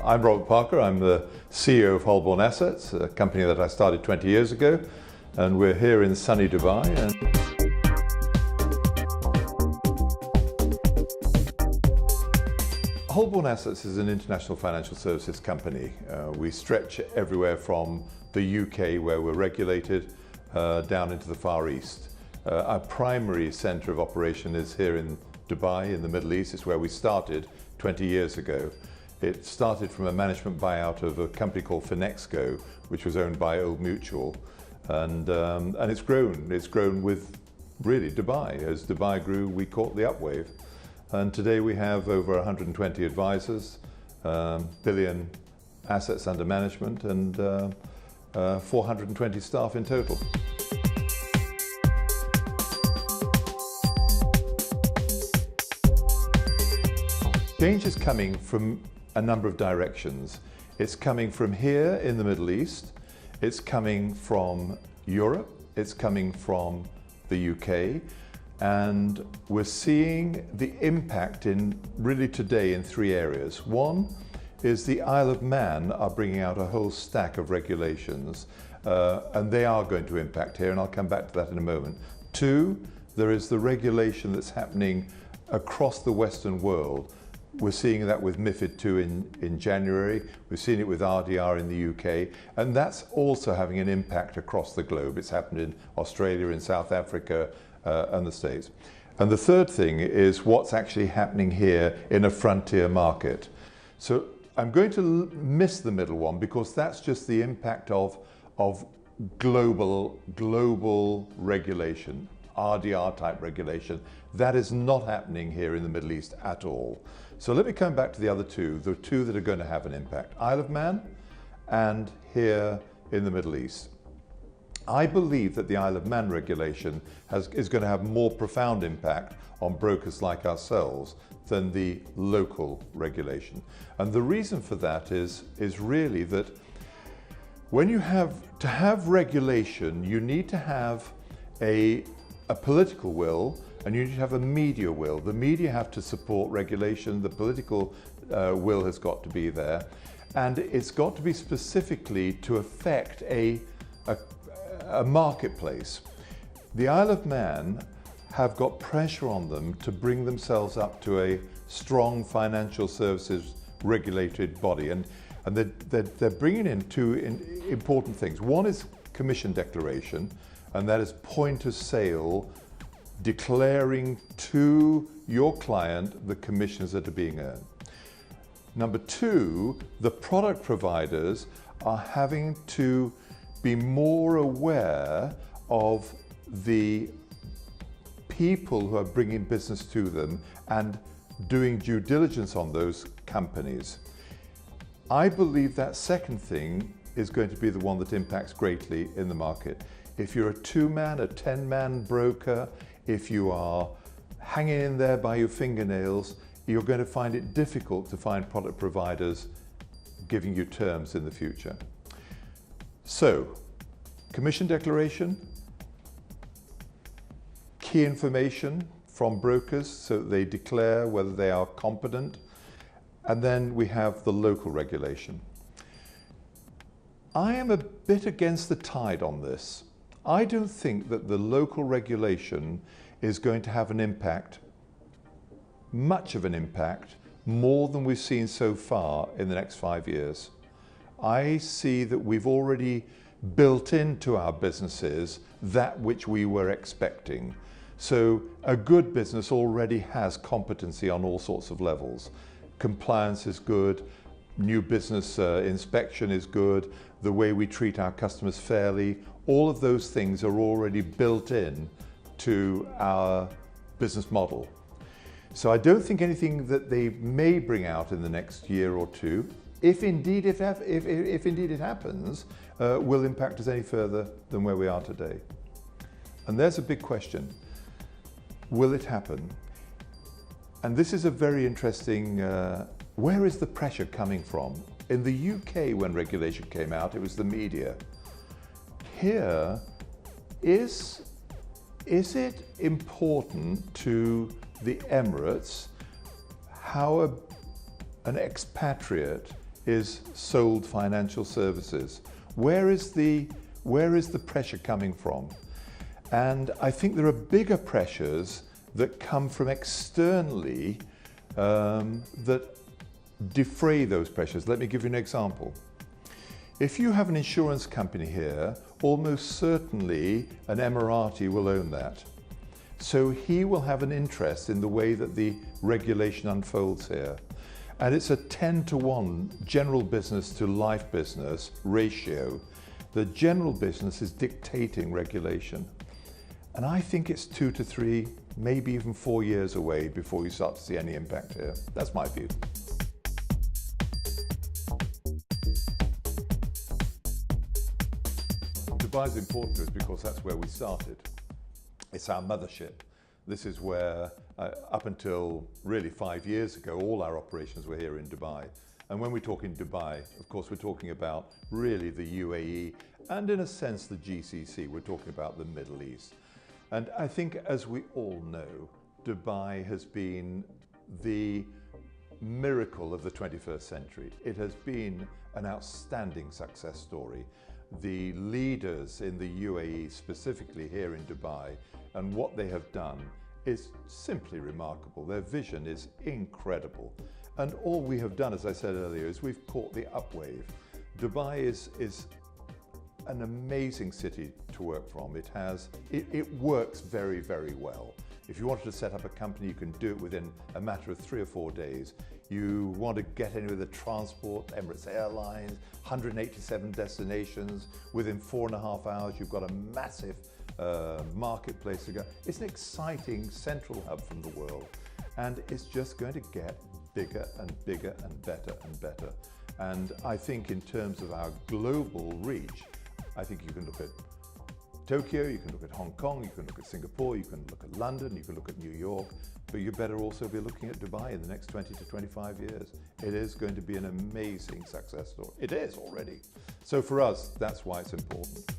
I'm Robert Parker. I'm the CEO of Holborn Assets, a company that I started 20 years ago, and we're here in sunny Dubai. Holborn Assets is an international financial services company. We stretch everywhere from the UK, where we're regulated, down into the Far East. Our primary centre of operation is here in Dubai, in the Middle East. It's where we started 20 years ago. It started from a management buyout of a company called Finexco, which was owned by Old Mutual, and it's grown. It's grown with really Dubai. As Dubai grew, we caught the upwave, and today we have over 120 advisors, billion assets under management, and 420 staff in total. Change is coming from a number of directions. It's coming from here in the Middle East, it's coming from Europe, it's coming from the UK, and we're seeing the impact in really today in three areas. One is the Isle of Man are bringing out a whole stack of regulations, and they are going to impact here, and I'll come back to that in a moment. Two, there is the regulation that's happening across the Western world. We're seeing that with MiFID II in January. We've seen it with RDR in the UK, and that's also having an impact across the globe. It's happened in Australia, in South Africa, and the States. And the third thing is what's actually happening here in a frontier market. So I'm going to miss the middle one because that's just the impact of global regulation, RDR type regulation. That is not happening here in the Middle East at all. So let me come back to the other two, the two that are going to have an impact, Isle of Man and here in the Middle East. I believe that the Isle of Man regulation is going to have more profound impact on brokers like ourselves than the local regulation. And the reason for that is really that when you have to have regulation, you need to have a political will, and you need to have a media will. The media have to support regulation, the political will has got to be there, and it's got to be specifically to affect a marketplace. The Isle of Man have got pressure on them to bring themselves up to a strong financial services regulated body, and they're bringing in two important things. One is commission declaration, and that is point of sale, declaring to your client the commissions that are being earned. Number two, the product providers are having to be more aware of the people who are bringing business to them and doing due diligence on those companies. I believe that second thing is going to be the one that impacts greatly in the market. If you're a 2-man, a 10-man broker, if you are hanging in there by your fingernails, you're going to find it difficult to find product providers giving you terms in the future. So, commission declaration, key information from brokers so that they declare whether they are competent, and then we have the local regulation. I am a bit against the tide on this. I don't think that the local regulation is going to have an impact, much of an impact, more than we've seen so far in the next 5 years. I see that we've already built into our businesses that which we were expecting. So a good business already has competency on all sorts of levels. Compliance is good, new business inspection is good, the way we treat our customers fairly, all of those things are already built in to our business model. So I don't think anything that they may bring out in the next year or two, if indeed it happens, will impact us any further than where we are today. And there's a big question. Will it happen? And this is a very interesting, where is the pressure coming from? In the UK, when regulation came out, it was the media. Here, is it important to the Emirates how an expatriate is sold financial services? Where is the pressure coming from? And I think there are bigger pressures that come from externally that defray those pressures. Let me give you an example. If you have an insurance company here, almost certainly an Emirati will own that. So he will have an interest in the way that the regulation unfolds here. And it's a 10-to-1 general business to life business ratio. The general business is dictating regulation. And I think it's 2 to 3, maybe even 4 years away before you start to see any impact here. That's my view. Dubai is important to us because that's where we started. It's our mothership. This is where, up until really 5 years ago, all our operations were here in Dubai. And when we talk in Dubai, of course, we're talking about really the UAE and in a sense the GCC. We're talking about the Middle East. And I think, as we all know, Dubai has been the miracle of the 21st century. It has been an outstanding success story. The leaders in the UAE, specifically here in Dubai, and what they have done is simply remarkable. Their vision is incredible. And all we have done, as I said earlier, is we've caught the upwave. Dubai is an amazing city to work from. It works very, very well. If you wanted to set up a company, you can do it within a matter of 3 or 4 days. You want to get in with the transport, Emirates Airlines, 187 destinations. Within 4.5 hours, you've got a massive marketplace to go. It's an exciting central hub from the world. And it's just going to get bigger and bigger and better and better. And I think in terms of our global reach, I think you can look at Tokyo, you can look at Hong Kong, you can look at Singapore, you can look at London, you can look at New York, but you better also be looking at Dubai in the next 20 to 25 years. It is going to be an amazing success story. It is already. So for us, that's why it's important.